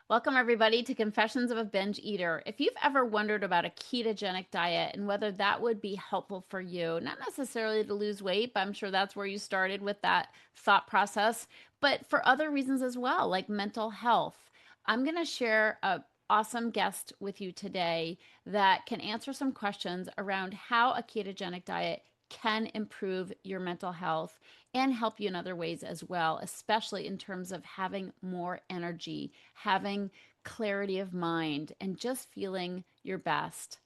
Welcome, everybody, to Confessions of a Binge Eater. If you've ever wondered about a ketogenic diet and whether that would be helpful for you, not necessarily to lose weight, but I'm sure that's where you started with that thought process, but for other reasons as well, like mental health, I'm going to share a awesome guest with you today that can answer some questions around how a ketogenic diet can improve your mental health and help you in other ways as well, especially in terms of having more energy, having clarity of mind, and just feeling your best.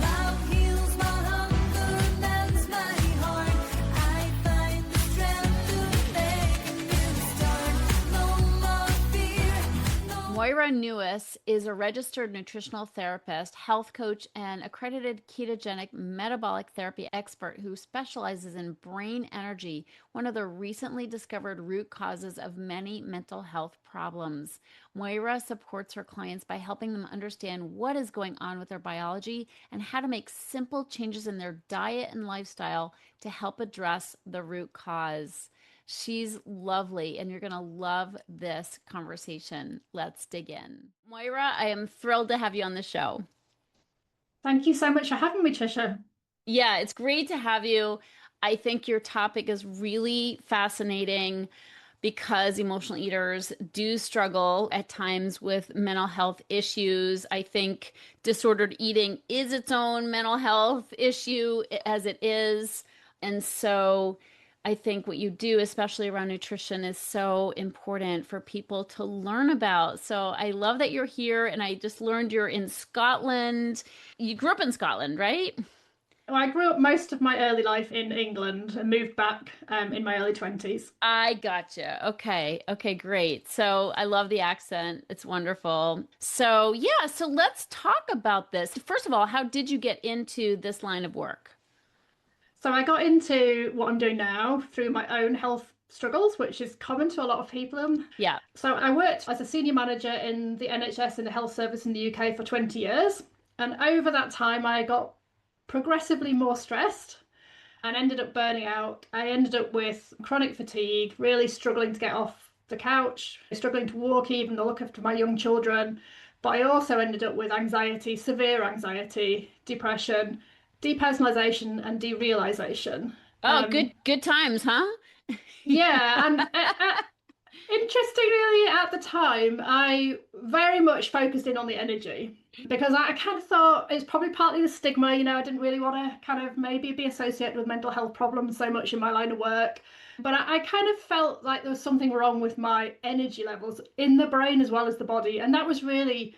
Love heals my hunger, mends my heart. I find the strength to make a new start. No more fear. Moira Newiss is a registered nutritional therapist, health coach, and accredited ketogenic metabolic therapy expert who specializes in brain energy, one of the recently discovered root causes of many mental health problems. Moira supports her clients by helping them understand what is going on with their biology and how to make simple changes in their diet and lifestyle to help address the root cause. She's lovely, and you're going to love this conversation. Let's dig in. Moira, I am thrilled to have you on the show. Thank you so much for having me, Tricia. Yeah, it's great to have you. I think your topic is really fascinating because emotional eaters do struggle at times with mental health issues. I think disordered eating is its own mental health issue as it is. And so I think what you do, especially around nutrition, is so important for people to learn about. So I love that you're here. And I just learned you're in Scotland. You grew up in Scotland, right? Well, I grew up most of my early life in England and moved back in my early 20s. I gotcha. Okay. Okay, great. So I love the accent. It's wonderful. So, yeah, so let's talk about this. First of all, how did you get into this line of work? So I got into what I'm doing now through my own health struggles, which is common to a lot of people. Yeah. So I worked as a senior manager in the NHS in the health service in the UK for 20 years. And over that time, I got progressively more stressed and ended up burning out. I ended up with chronic fatigue, really struggling to get off the couch, struggling to walk even to look after my young children. But I also ended up with anxiety, severe anxiety, depression, depersonalization, and derealization. Oh, good times, huh? Yeah, and interestingly, at the time, I very much focused in on the energy because I kind of thought it's probably partly the stigma. I didn't really want to kind of maybe be associated with mental health problems so much in my line of work. But I kind of felt like there was something wrong with my energy levels in the brain as well as the body. And that was really,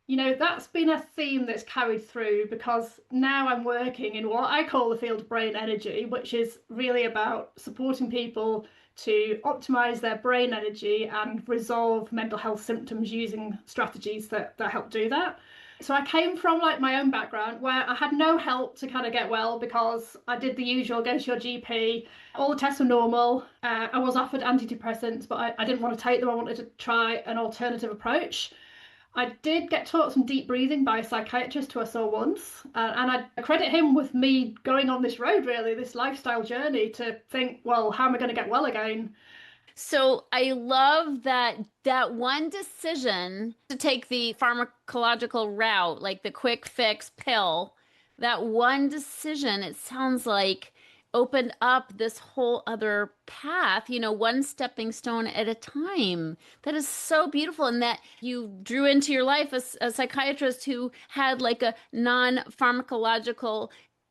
that's been a theme that's carried through because now I'm working in what I call the field of brain energy, which is really about supporting people to optimize their brain energy and resolve mental health symptoms using strategies that help do that. So I came from like my own background where I had no help to kind of get well because I did the usual, go to your GP, all the tests were normal. I was offered antidepressants, but I didn't want to take them. I wanted to try an alternative approach. I did get taught some deep breathing by a psychiatrist who I saw once, and I credit him with me going on this road, really, this lifestyle journey to think, well, how am I going to get well again? So I love that one decision to take the pharmacological route, like the quick fix pill, that one decision, it sounds like opened up this whole other path, one stepping stone at a time. That is so beautiful. And that you drew into your life a psychiatrist who had like a non-pharmacological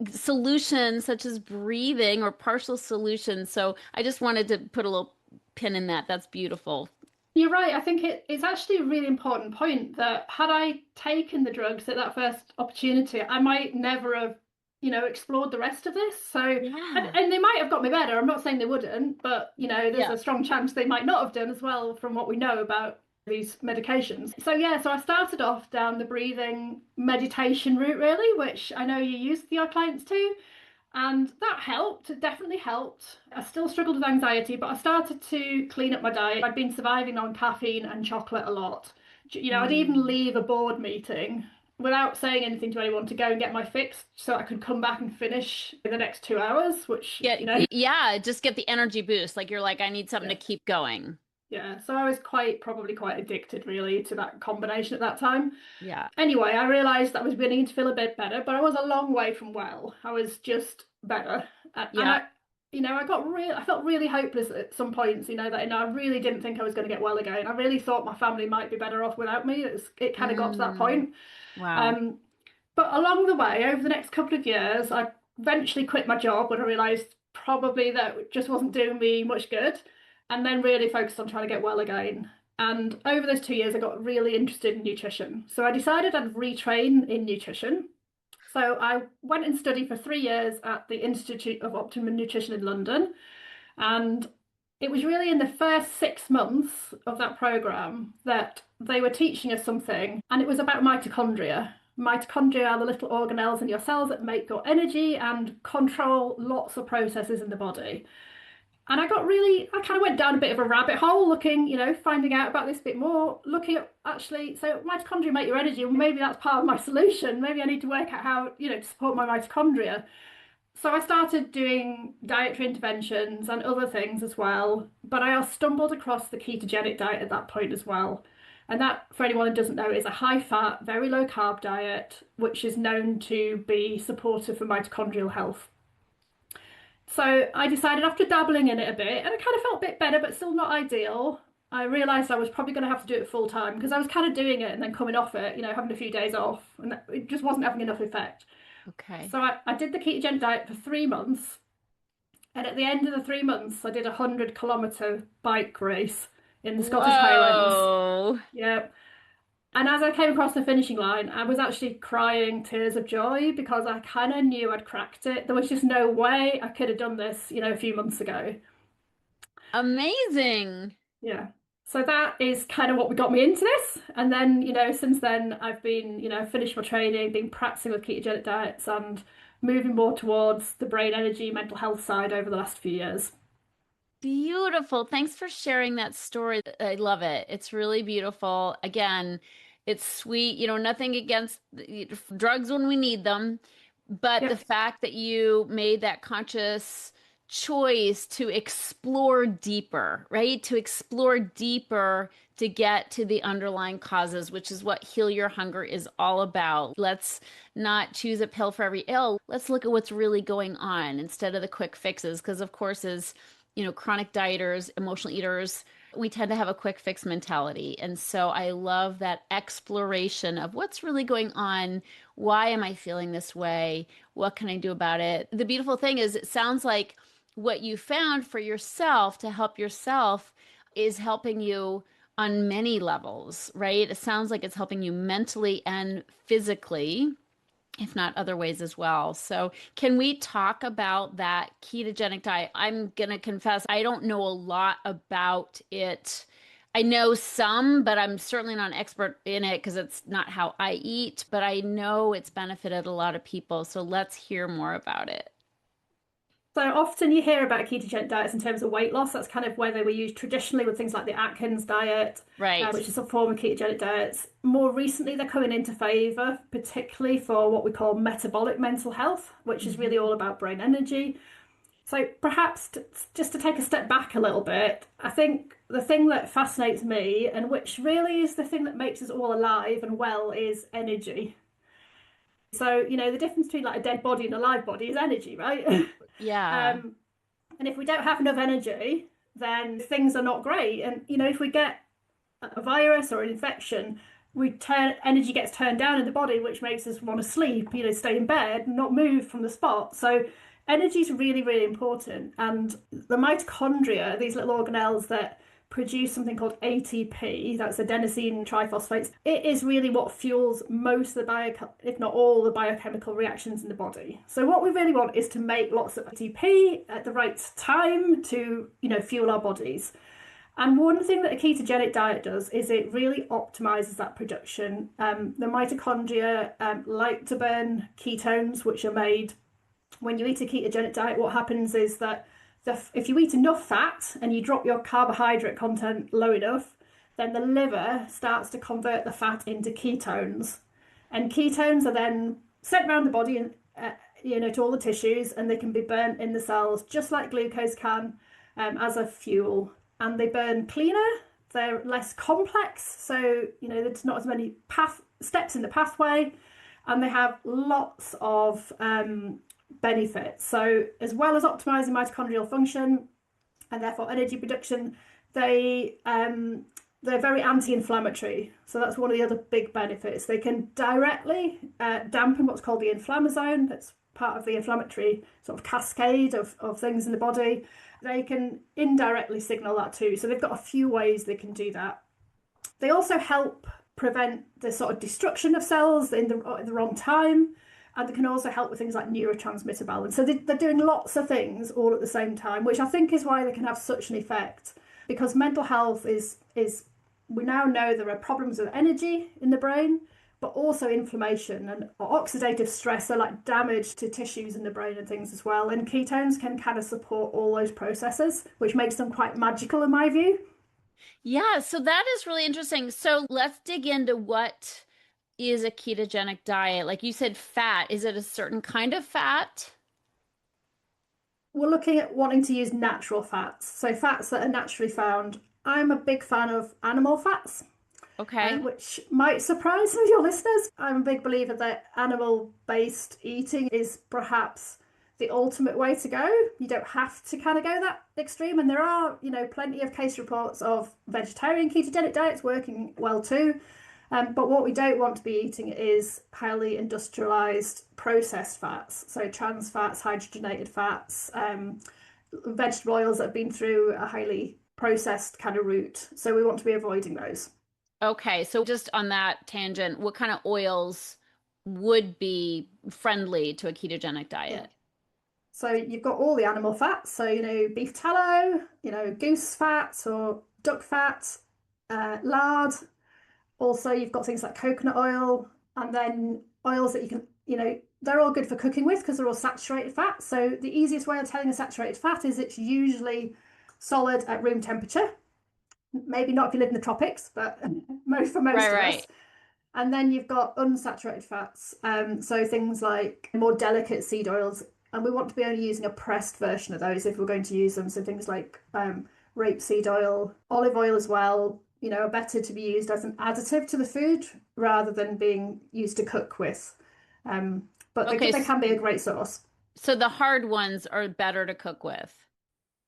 solution, such as breathing or partial solution. So I just wanted to put a little pin in that. That's beautiful. You're right. I think it's actually a really important point that had I taken the drugs at that first opportunity, I might never have explored the rest of this. So, Yeah. and they might have got me better. I'm not saying they wouldn't, but there's Yeah. a strong chance they might not have done as well from what we know about these medications. So yeah, so I started off down the breathing meditation route really, which I know you use with your clients too. And that helped, it definitely helped. I still struggled with anxiety, but I started to clean up my diet. I'd been surviving on caffeine and chocolate a lot. I'd even Mm. leave a board meeting without saying anything to anyone to go and get my fix so I could come back and finish in the next 2 hours, which, Yeah, just get the energy boost. Like you're like, I need something to yeah. keep going. Yeah, so I was probably quite addicted really to that combination at that time. Yeah. Anyway, I realised that I was beginning to feel a bit better, but I was a long way from well. I was just better, and Yeah. I felt really hopeless at some points. I really didn't think I was going to get well again. I really thought my family might be better off without me. It kind of got to that Mm, point. wow. Um, but along the way, over the next couple of years, I eventually quit my job when I realised probably that it just wasn't doing me much good, and then really focused on trying to get well again. And over those 2 years, I got really interested in nutrition. So I decided I'd retrain in nutrition. So I went and studied for 3 years at the Institute of Optimum Nutrition in London. And it was really in the first 6 months of that program that they were teaching us something, and it was about mitochondria. Mitochondria are the little organelles in your cells that make your energy and control lots of processes in the body. And I kind of went down a bit of a rabbit hole looking, finding out about this bit more, looking at actually, so mitochondria make your energy, and maybe that's part of my solution. Maybe I need to work out how, to support my mitochondria. So I started doing dietary interventions and other things as well, but I stumbled across the ketogenic diet at that point as well. And that, for anyone who doesn't know, is a high fat, very low carb diet, which is known to be supportive for mitochondrial health. So I decided after dabbling in it a bit, and I kind of felt a bit better, but still not ideal. I realised I was probably going to have to do it full time because I was kind of doing it and then coming off it, having a few days off, and it just wasn't having enough effect. Okay. So I did the ketogenic diet for 3 months, and at the end of the 3 months, I did a 100-kilometre bike race in the Scottish Highlands. Whoa. Yeah. And as I came across the finishing line, I was actually crying tears of joy because I kind of knew I'd cracked it. There was just no way I could have done this, a few months ago. Amazing. Yeah. So that is kind of what got me into this. And then, since then I've been, finished my training, been practicing with ketogenic diets and moving more towards the brain energy, mental health side over the last few years. Beautiful. Thanks for sharing that story. I love it. It's really beautiful. Again, it's sweet. Nothing against drugs when we need them, but the Yep. fact that you made that conscious choice to explore deeper, right? To explore deeper to get to the underlying causes, which is what Heal Your Hunger is all about. Let's not choose a pill for every ill. Let's look at what's really going on instead of the quick fixes. Because, of course, as chronic dieters, emotional eaters, we tend to have a quick fix mentality. And so I love that exploration of what's really going on. Why am I feeling this way? What can I do about it? The beautiful thing is, it sounds like what you found for yourself to help yourself is helping you on many levels, right? It sounds like it's helping you mentally and physically, if not other ways as well. So, can we talk about that ketogenic diet? I'm going to confess, I don't know a lot about it. I know some, but I'm certainly not an expert in it because it's not how I eat, but I know it's benefited a lot of people. So, let's hear more about it. So often you hear about ketogenic diets in terms of weight loss. That's kind of where they were used traditionally with things like the Atkins diet, Right. which is a form of ketogenic diets. More recently, they're coming into favour, particularly for what we call metabolic mental health, which is really Mhm. all about brain energy. So perhaps just to take a step back a little bit, I think the thing that fascinates me, and which really is the thing that makes us all alive and well, is energy. So, the difference between like a dead body and a live body is energy, right? Yeah. um, and if we don't have enough energy, then things are not great. And, if we get a virus or an infection, energy gets turned down in the body, which makes us want to sleep, stay in bed, not move from the spot. So energy is really, really important. And the mitochondria, these little organelles that produce something called ATP, that's adenosine triphosphates. It is really what fuels most of the if not all the biochemical reactions in the body. So what we really want is to make lots of ATP at the right time to, fuel our bodies. And one thing that a ketogenic diet does is it really optimizes that production. The mitochondria like to burn ketones, which are made when you eat a ketogenic diet. What happens is that if you eat enough fat and you drop your carbohydrate content low enough, then the liver starts to convert the fat into ketones. And ketones are then sent around the body and to all the tissues, and they can be burnt in the cells just like glucose can as a fuel. and they burn cleaner. They're less complex, so there's not as many path steps in the pathway, and they have lots of benefits. So as well as optimizing mitochondrial function and therefore energy production, they're very anti-inflammatory. So that's one of the other big benefits. They can directly dampen what's called the inflammasome. That's part of the inflammatory sort of cascade of things in the body. They can indirectly signal that too. So they've got a few ways they can do that. They also help prevent the sort of destruction of cells at the wrong time. And they can also help with things like neurotransmitter balance. So they're doing lots of things all at the same time, which I think is why they can have such an effect. Because mental health is we now know there are problems with energy in the brain, but also inflammation and oxidative stress, so like damage to tissues in the brain and things as well. And ketones can kind of support all those processes, which makes them quite magical in my view. Yeah, so that is really interesting. So let's dig into what is a ketogenic diet. Like you said, fat. Is it a certain kind of fat? We're looking at wanting to use natural fats, so fats that are naturally found. I'm a big fan of animal fats, Okay. which might surprise some of your listeners. I'm a big believer that animal-based eating is perhaps the ultimate way to go. You don't have to kind of go that extreme, and there are, plenty of case reports of vegetarian ketogenic diets working well too. But what we don't want to be eating is highly industrialized processed fats, so trans fats, hydrogenated fats, vegetable oils that have been through a highly processed kind of route. So we want to be avoiding those. Okay, so just on that tangent, what kind of oils would be friendly to a ketogenic Yeah. diet? So you've got all the animal fats, so beef tallow, goose fat or duck fat, lard. Also, you've got things like coconut oil, and then oils that you can, they're all good for cooking with because they're all saturated fat. So the easiest way of telling a saturated fat is it's usually solid at room temperature. Maybe not if you live in the tropics, but for Right, most of right. us. And then you've got unsaturated fats, so things like more delicate seed oils, and we want to be only using a pressed version of those if we're going to use them. So things like rapeseed oil, olive oil as well, are better to be used as an additive to the food rather than being used to cook with. But Okay, they can be a great source. so the hard ones are better to cook with.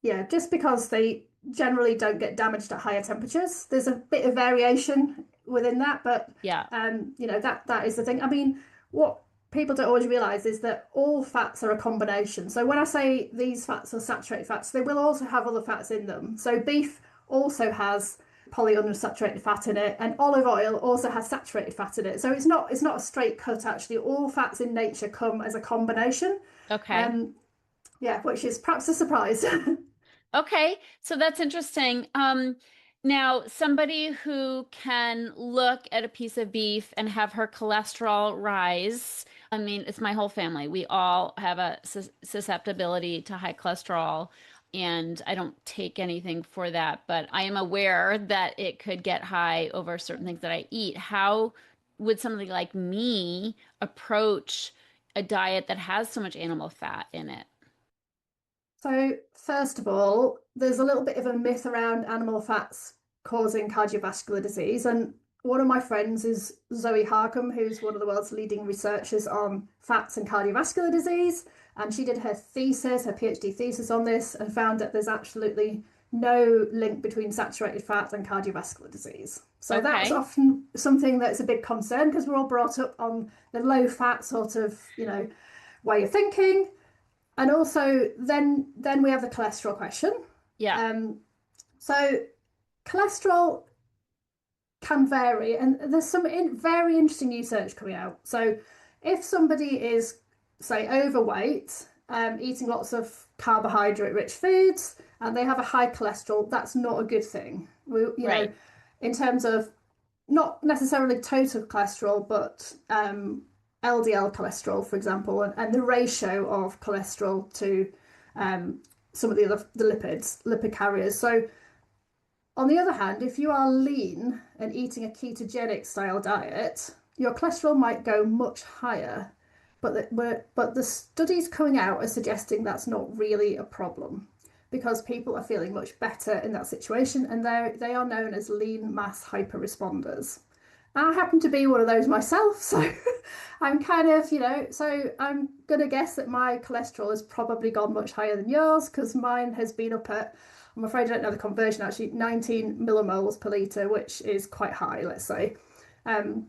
Yeah, just because they generally don't get damaged at higher temperatures. There's a bit of variation within that, but Yeah. that is the thing. I mean, what people don't always realize is that all fats are a combination. So when I say these fats are saturated fats, they will also have other fats in them. So beef also has polyunsaturated fat in it, and olive oil also has saturated fat in it. So it's not a straight cut actually. All fats in nature come as a combination. Okay. Um, yeah, which is perhaps a surprise. Okay, so that's interesting. Now somebody who can look at a piece of beef and have her cholesterol rise. I mean, it's my whole family. We all have a susceptibility to high cholesterol, and I don't take anything for that, but I am aware that it could get high over certain things that I eat. How would somebody like me approach a diet that has so much animal fat in it? So, first of all, there's a little bit of a myth around animal fats causing cardiovascular disease. And one of my friends is Zoe Harcum, who's one of the world's leading researchers on fats and cardiovascular disease. And she did her thesis, her PhD thesis on this, and found that there's absolutely no link between saturated fat and cardiovascular disease. So that's Okay. often something that's a big concern because we're all brought up on the low fat sort of, way of thinking. And also then we have the cholesterol question. Yeah. So cholesterol can vary, and there's some very interesting research coming out. So if somebody is, say, overweight, eating lots of carbohydrate-rich foods, and they have a high cholesterol, that's not a good thing. Right. In terms of not necessarily total cholesterol, but LDL cholesterol, for example, and the ratio of cholesterol to some of the lipid carriers. So, on the other hand, if you are lean and eating a ketogenic style diet, your cholesterol might go much higher. But the studies coming out are suggesting that's not really a problem. because people are feeling much better in that situation, and they are known as lean mass hyper-responders. I happen to be one of those myself, so I'm kind of, so I'm gonna guess that my cholesterol has probably gone much higher than yours, because mine has been up at, I'm afraid I don't know the conversion actually, 19 millimoles per litre, which is quite high, let's say. And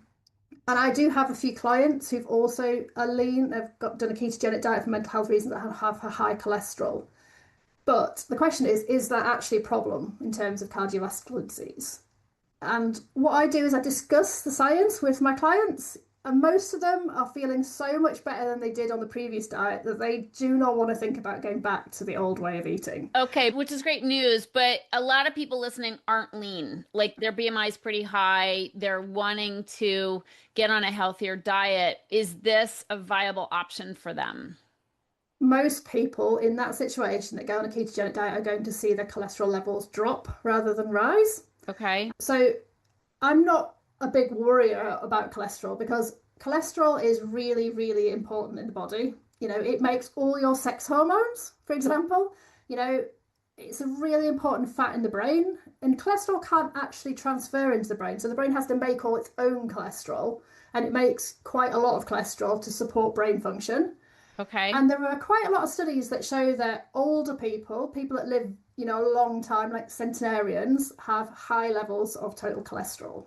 I do have a few clients who've also are lean, they've done a ketogenic diet for mental health reasons, that have a high cholesterol. But the question is that actually a problem in terms of cardiovascular disease? And what I do is I discuss the science with my clients, and most of them are feeling so much better than they did on the previous diet that they do not want to think about going back to the old way of eating. Okay, which is great news, but a lot of people listening aren't lean. Like their BMI is pretty high. They're wanting to get on a healthier diet. Is this a viable option for them? Most people in that situation that go on a ketogenic diet are going to see their cholesterol levels drop rather than rise. Okay. So I'm not a big worrier about cholesterol, because cholesterol is really, really important in the body. It makes all your sex hormones, for example. It's a really important fat in the brain, and cholesterol can't actually transfer into the brain. So the brain has to make all its own cholesterol, and it makes quite a lot of cholesterol to support brain function. Okay. And there are quite a lot of studies that show that older people that live, a long time, like centenarians, have high levels of total cholesterol.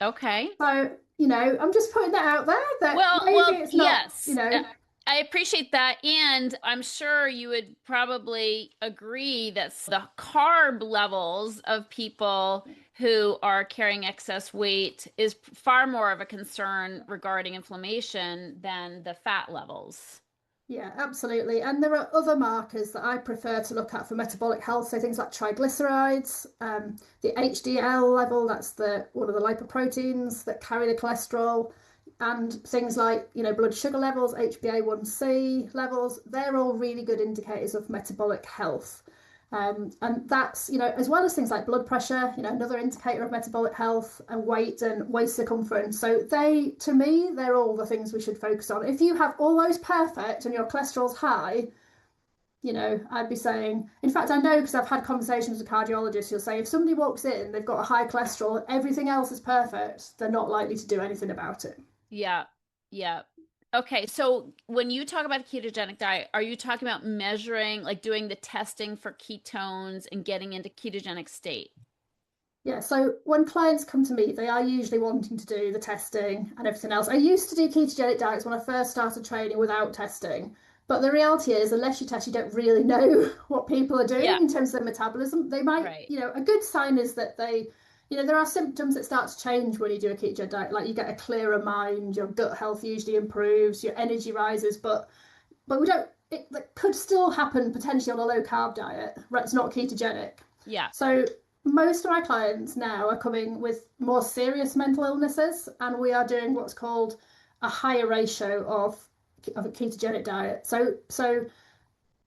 Okay. So, I'm just putting that out there that maybe Well, it's not, yes. I appreciate that. And I'm sure you would probably agree that the carb levels of people who are carrying excess weight is far more of a concern regarding inflammation than the fat levels. Yeah, absolutely. And there are other markers that I prefer to look at for metabolic health. So things like triglycerides, the HDL level, that's one of the lipoproteins that carry the cholesterol, and things like, blood sugar levels, HbA1c levels. They're all really good indicators of metabolic health. And that's, as well as things like blood pressure, another indicator of metabolic health, and waist circumference. So to me, they're all the things we should focus on. If you have all those perfect and your cholesterol's high, I'd be saying, in fact, I know because I've had conversations with cardiologists, you'll say if somebody walks in, they've got a high cholesterol, everything else is perfect, they're not likely to do anything about it. Yeah. Yeah. Okay, so when you talk about a ketogenic diet, are you talking about measuring, like doing the testing for ketones and getting into ketogenic state? Yeah, so when clients come to me, they are usually wanting to do the testing and everything else. I used to do ketogenic diets when I first started training without testing. But the reality is, unless you test, you don't really know what people are doing Yeah, in terms of their metabolism. They might, right. a good sign is that there are symptoms that start to change when you do a ketogenic diet. Like you get a clearer mind, your gut health usually improves, your energy rises. But we don't, that could still happen potentially on a low carb diet, right? It's not ketogenic. Yeah. So most of my clients now are coming with more serious mental illnesses, and we are doing what's called a higher ratio of a ketogenic diet. So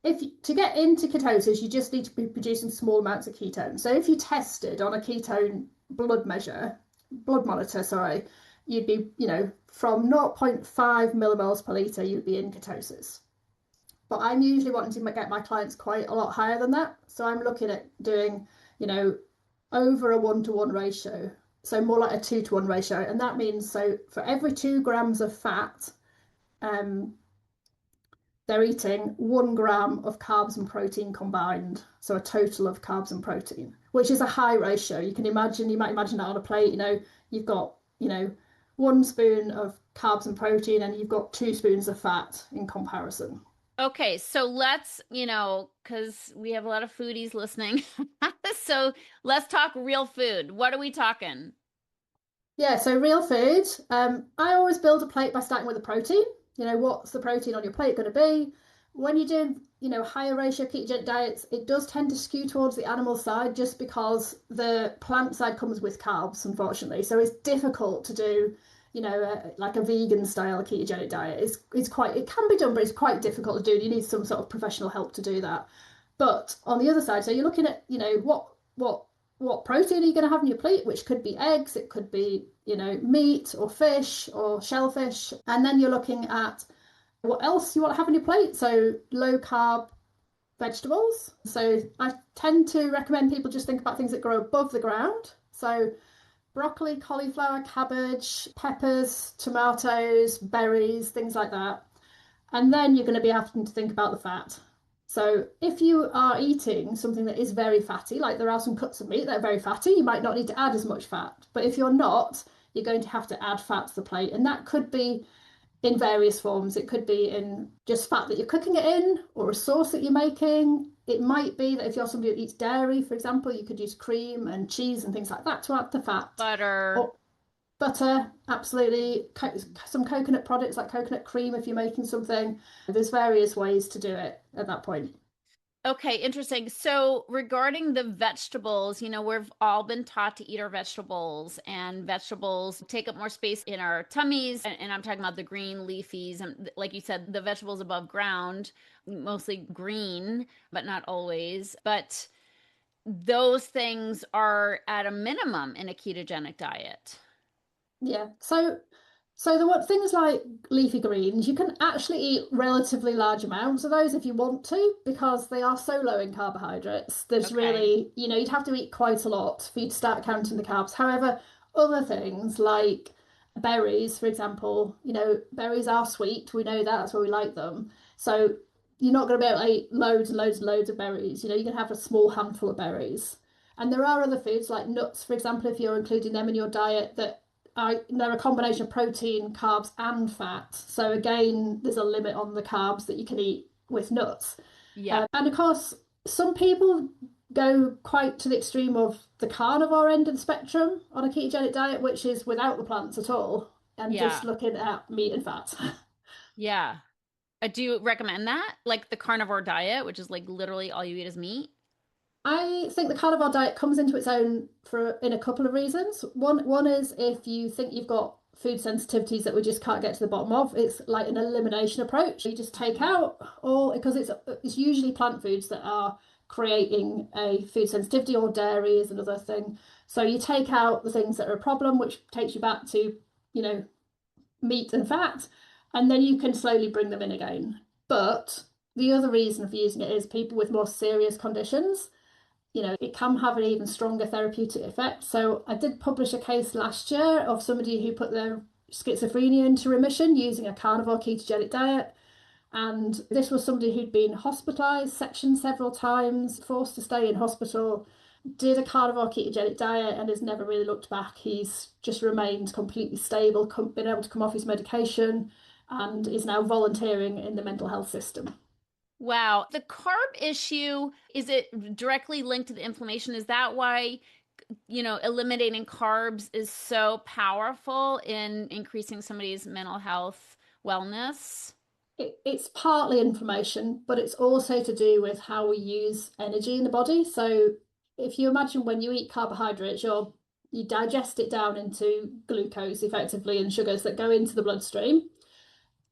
if to get into ketosis, you just need to be producing small amounts of ketones. So if you tested on a ketone blood monitor, sorry, you'd be, from 0.5 millimoles per litre, you'd be in ketosis. But I'm usually wanting to get my clients quite a lot higher than that. So I'm looking at doing, over a 1-to-1 ratio. So more like a 2-to-1 ratio. And that means, so for every 2 grams of fat, they're eating 1 gram of carbs and protein combined. So a total of carbs and protein, which is a high ratio. You might imagine that on a plate, you've got, 1 spoon of carbs and protein, and you've got 2 spoons of fat in comparison. Okay, so let's, because we have a lot of foodies listening. So let's talk real food. What are we talking? Yeah, so real food. I always build a plate by starting with the protein. What's the protein on your plate going to be? When you're doing, higher ratio ketogenic diets, it does tend to skew towards the animal side just because the plant side comes with carbs, unfortunately. So it's difficult to do, like a vegan style ketogenic diet. It can be done, but it's quite difficult to do. You need some sort of professional help to do that. But on the other side, so you're looking at, what protein are you going to have in your plate, which could be eggs, it could be, meat or fish or shellfish. And then you're looking at what else you want to have on your plate. So low carb vegetables. So I tend to recommend people just think about things that grow above the ground. So broccoli, cauliflower, cabbage, peppers, tomatoes, berries, things like that. And then you're going to be having to think about the fat. So if you are eating something that is very fatty, like there are some cuts of meat that are very fatty, you might not need to add as much fat. But if you're not, you're going to have to add fat to the plate. And that could be in various forms. It could be in just fat that you're cooking it in or a sauce that you're making. It might be that if you're somebody who eats dairy, for example, you could use cream and cheese and things like that to add the fat. Butter. Or butter, absolutely. Some coconut products like coconut cream if you're making something. There's various ways to do it at that point. Okay, interesting. So, regarding the vegetables, we've all been taught to eat our vegetables, and vegetables take up more space in our tummies. And I'm talking about the green leafies, and like you said, the vegetables above ground, mostly green, but not always. But those things are at a minimum in a ketogenic diet. Yeah. So the what things like leafy greens, you can actually eat relatively large amounts of those if you want to, because they are so low in carbohydrates. There's Okay. really, you'd have to eat quite a lot for you to start counting the carbs. However, other things like berries, for example, berries are sweet. We know that, that's why we like them. So you're not going to be able to eat loads and loads and loads of berries. You can have a small handful of berries. And there are other foods like nuts, for example, if you're including them in your diet, that they're a combination of protein, carbs, and fat. So again, there's a limit on the carbs that you can eat with nuts. Yeah. And of course, some people go quite to the extreme of the carnivore end of the spectrum on a ketogenic diet, which is without the plants at all and just Yeah. looking at meat and fat. Yeah. Do you recommend that? Like the carnivore diet, which is like literally all you eat is meat? I think the carnivore diet comes into its own for in a couple of reasons. One is if you think you've got food sensitivities that we just can't get to the bottom of, it's like an elimination approach. You just take out all because it's usually plant foods that are creating a food sensitivity, or dairy is another thing. So you take out the things that are a problem, which takes you back to, you know, meat and fat, and then you can slowly bring them in again. But the other reason for using it is people with more serious conditions, it can have an even stronger therapeutic effect. So I did publish a case last year of somebody who put their schizophrenia into remission using a carnivore ketogenic diet. And this was somebody who'd been hospitalized, sectioned several times, forced to stay in hospital, did a carnivore ketogenic diet, and has never really looked back. He's just remained completely stable, been able to come off his medication, and is now volunteering in the mental health system. Wow. The carb issue, is it directly linked to the inflammation? Is that why, eliminating carbs is so powerful in increasing somebody's mental health wellness? It's partly inflammation, but it's also to do with how we use energy in the body. So if you imagine when you eat carbohydrates, you digest it down into glucose effectively and sugars that go into the bloodstream.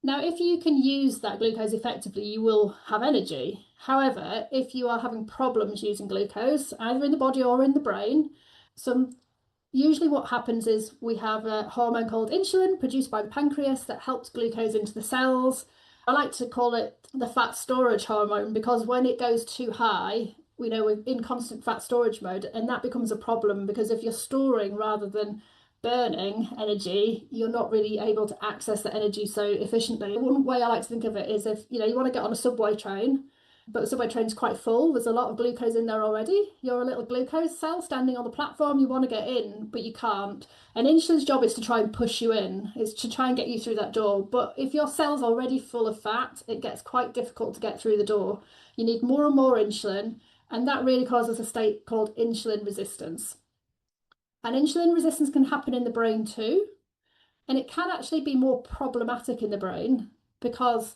Now, if you can use that glucose effectively, you will have energy. However, if you are having problems using glucose, either in the body or in the brain, some usually what happens is we have a hormone called insulin produced by the pancreas that helps glucose into the cells. I like to call it the fat storage hormone because when it goes too high, we know we're in constant fat storage mode, and that becomes a problem because if you're storing rather than burning energy, you're not really able to access the energy so efficiently. One way I like to think of it is if you want to get on a subway train, but the subway train's quite full, there's a lot of glucose in there already. You're a little glucose cell standing on the platform, you want to get in, but you can't. And insulin's job is to try and push you in, is to try and get you through that door. But if your cell's already full of fat, it gets quite difficult to get through the door. You need more and more insulin, and that really causes a state called insulin resistance. And insulin resistance can happen in the brain too. And it can actually be more problematic in the brain because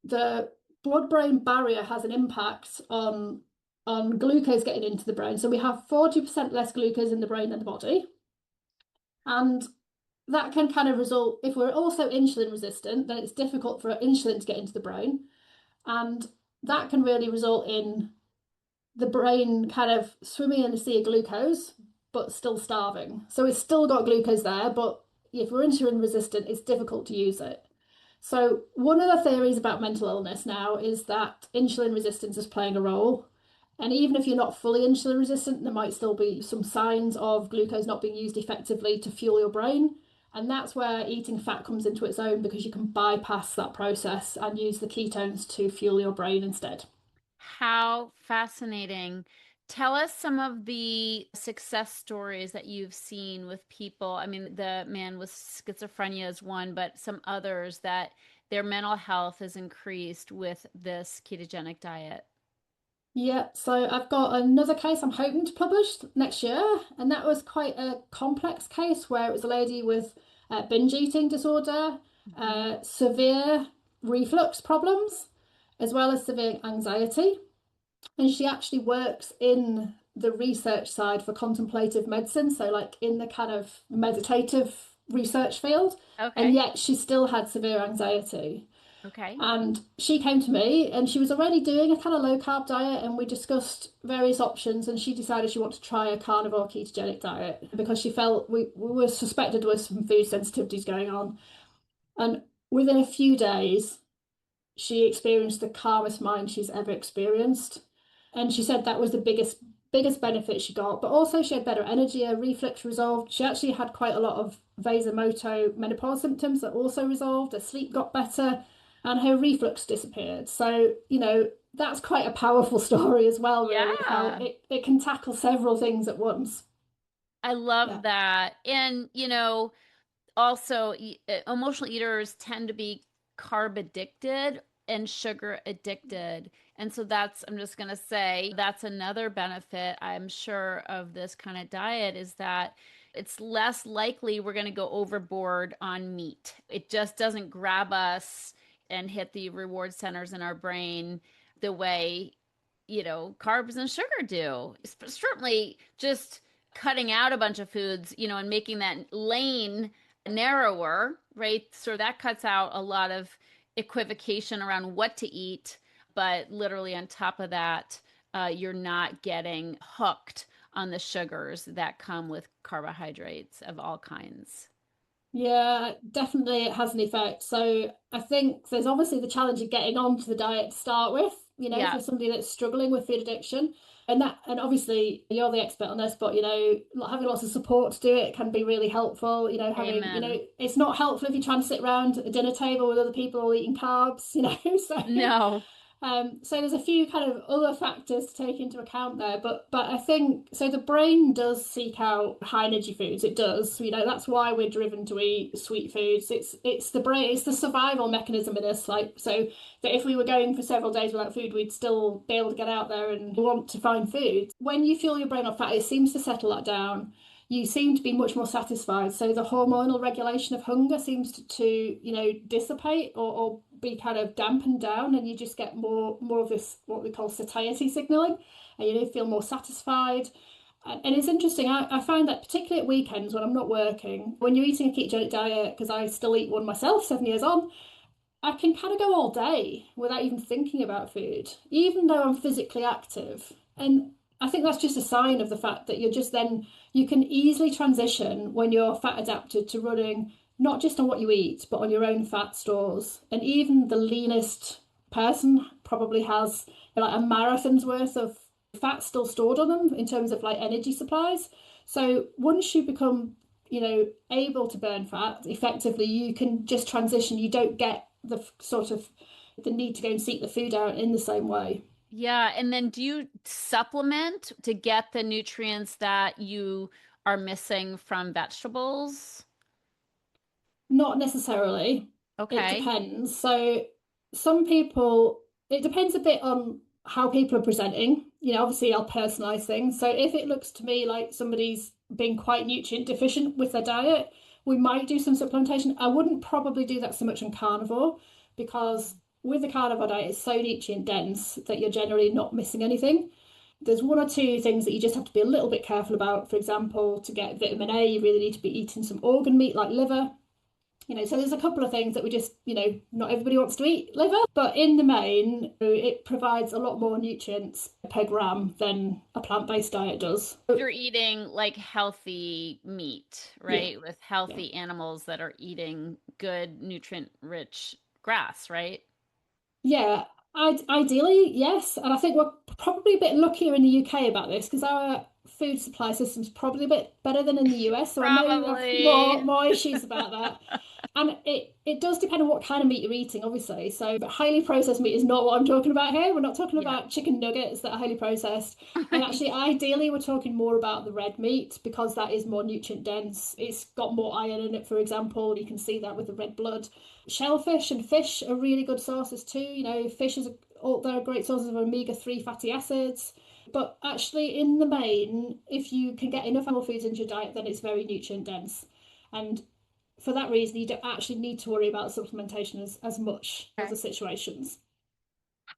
the blood-brain barrier has an impact on glucose getting into the brain. So we have 40% less glucose in the brain than the body. And that can kind of result, if we're also insulin resistant, then it's difficult for insulin to get into the brain. And that can really result in the brain kind of swimming in a sea of glucose, but still starving. So it's still got glucose there, but if we're insulin resistant, it's difficult to use it. So, one of the theories about mental illness now is that insulin resistance is playing a role. And even if you're not fully insulin resistant, there might still be some signs of glucose not being used effectively to fuel your brain. And that's where eating fat comes into its own because you can bypass that process and use the ketones to fuel your brain instead. How fascinating. Tell us some of the success stories that you've seen with people. I mean, the man with schizophrenia is one, but some others that their mental health has increased with this ketogenic diet. Yeah, so I've got another case I'm hoping to publish next year, and that was quite a complex case where it was a lady with binge eating disorder, Mhm. severe reflux problems, as well as severe anxiety. And she actually works in the research side for contemplative medicine, so like in the kind of meditative research field, and Okay. yet she still had severe anxiety. Okay. And she came to me and she was already doing a kind of low carb diet, and we discussed various options. And she decided she wanted to try a carnivore ketogenic diet because she felt we were suspected there was some food sensitivities going on. And within a few days, she experienced the calmest mind she's ever experienced. And she said that was the biggest benefit she got. But also she had better energy, her reflux resolved. She actually had quite a lot of vasomotor menopause symptoms that also resolved. Her sleep got better and her reflux disappeared. So, that's quite a powerful story as well, really, how Yeah. it can tackle several things at once. I Yeah. love that. And, also emotional eaters tend to be carb addicted and sugar addicted. And so I'm just going to say that's another benefit I'm sure of this kind of diet is that it's less likely we're going to go overboard on meat. It just doesn't grab us and hit the reward centers in our brain the way, carbs and sugar do. Certainly just cutting out a bunch of foods, and making that lane narrower, right? So that cuts out a lot of equivocation around what to eat. But literally, on top of that, you're not getting hooked on the sugars that come with carbohydrates of all kinds. Yeah, definitely it has an effect. So I think there's obviously the challenge of getting onto the diet to start with, Yeah, for somebody that's struggling with food addiction. And obviously you're the expert on this, but having lots of support to do it can be really helpful. amen. It's not helpful if you're trying to sit around at a dinner table with other people all eating carbs, No, so there's a few kind of other factors to take into account there, but I think so. The brain does seek out high energy foods. It does. That's why we're driven to eat sweet foods. It's the brain. It's the survival mechanism in us. Like so that if we were going for several days without food, we'd still be able to get out there and want to find food. When you fuel your brain off fat, it seems to settle that down. You seem to be much more satisfied. So the hormonal regulation of hunger seems to dissipate or be kind of dampened down, and you just get more of this what we call satiety signaling, and feel more satisfied. And it's interesting. I find that particularly at weekends when I'm not working, when you're eating a ketogenic diet, because I still eat one myself 7 years on, I can kind of go all day without even thinking about food, even though I'm physically active. And I think that's just a sign of the fact that you can easily transition when you're fat adapted to running not just on what you eat, but on your own fat stores. And even the leanest person probably has like a marathon's worth of fat still stored on them in terms of like energy supplies. So once you become able to burn fat effectively, you can just transition. You don't get the sort of the need to go and seek the food out in the same way. yeah. And then do you supplement to get the nutrients that you are missing from vegetables? Not necessarily. It Okay. depends. So some people, it depends a bit on how people are presenting. Obviously I'll personalize things. So if it looks to me like somebody's being quite nutrient deficient with their diet, we might do some supplementation. I wouldn't probably do that so much on carnivore because with the carnivore diet, it's so nutrient dense that you're generally not missing anything. There's one or two things that you just have to be a little bit careful about. For example, to get vitamin A, you really need to be eating some organ meat like liver. So there's a couple of things that we just, not everybody wants to eat liver, but in the main, it provides a lot more nutrients per gram than a plant-based diet does. You're eating like healthy meat, Yeah, right? With yeah, healthy animals that are eating good, nutrient rich grass, right? Yeah, ideally, yes. And I think we're probably a bit luckier in the UK about this because our food supply system's probably a bit better than in the US. So I know you have Probably. more issues about that. And it does depend on what kind of meat you're eating, obviously. So, but highly processed meat is not what I'm talking about here. We're not talking Yeah. about chicken nuggets that are highly processed. And actually, ideally, we're talking more about the red meat because that is more nutrient dense. It's got more iron in it, for example. You can see that with the red blood. Shellfish and fish are really good sources too. You know, fish is they're great sources of omega-3 fatty acids. But actually, in the main, if you can get enough animal foods into your diet, then it's very nutrient dense. And for that reason, you don't actually need to worry about supplementation as much as Okay. the situations.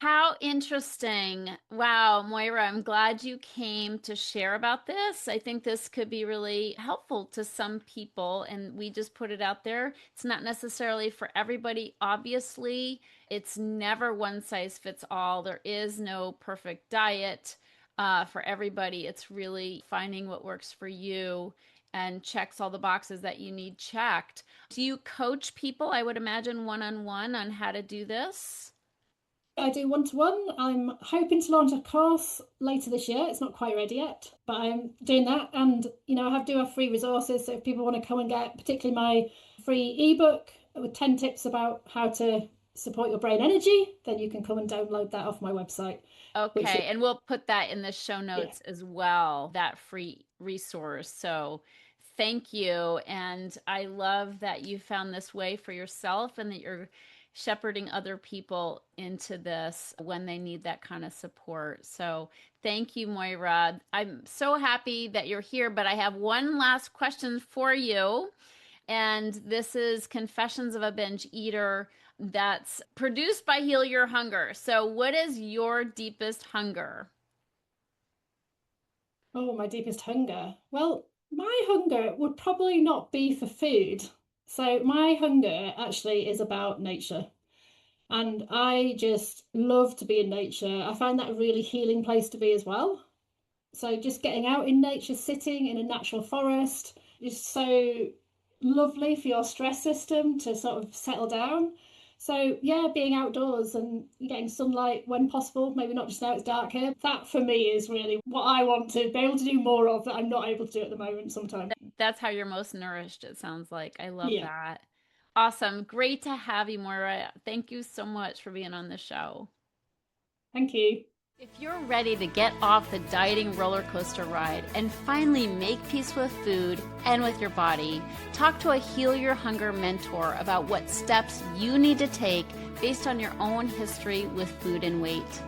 How interesting. Wow, Moira, I'm glad you came to share about this. I think this could be really helpful to some people, and we just put it out there. It's not necessarily for everybody, obviously. It's never one size fits all. There is no perfect diet for everybody. It's really finding what works for you and checks all the boxes that you need checked. Do you coach people, I would imagine, one-on-one on how to do this? I do one-to-one. I'm hoping to launch a course later this year. It's not quite ready yet, but I'm doing that. And, you know, do have free resources. So if people want to come and get particularly my free ebook with 10 tips about how to support your brain energy, then you can come and download that off my website, which, Okay, and we'll put that in the show yeah. notes as well, that free resource. So thank you. And I love that you found this way for yourself and that you're shepherding other people into this when they need that kind of support. So thank you, Moira. I'm so happy that you're here, but I have one last question for you. And this is Confessions of a Binge Eater that's produced by Heal Your Hunger. So, what is your deepest hunger? Oh, my deepest hunger. Well, my hunger would probably not be for food. So my hunger actually is about nature. And I just love to be in nature. I find that a really healing place to be as well. So just getting out in nature, sitting in a natural forest is so lovely for your stress system to sort of settle down. So yeah, being outdoors and getting sunlight when possible, maybe not just now it's dark here. That for me is really what I want to be able to do more of that I'm not able to do at the moment sometimes. That's how you're most nourished, it sounds like. I love Yeah, that. Awesome. Great to have you, Moira. Thank you so much for being on the show. thank you. If you're ready to get off the dieting roller coaster ride and finally make peace with food and with your body, talk to a Heal Your Hunger mentor about what steps you need to take based on your own history with food and weight.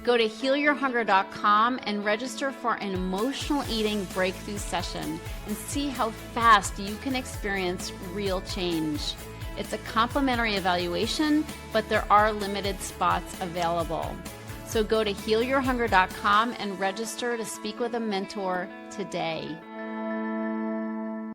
Go to healyourhunger.com and register for an emotional eating breakthrough session and see how fast you can experience real change. It's a complimentary evaluation, but there are limited spots available. So go to healyourhunger.com and register to speak with a mentor today.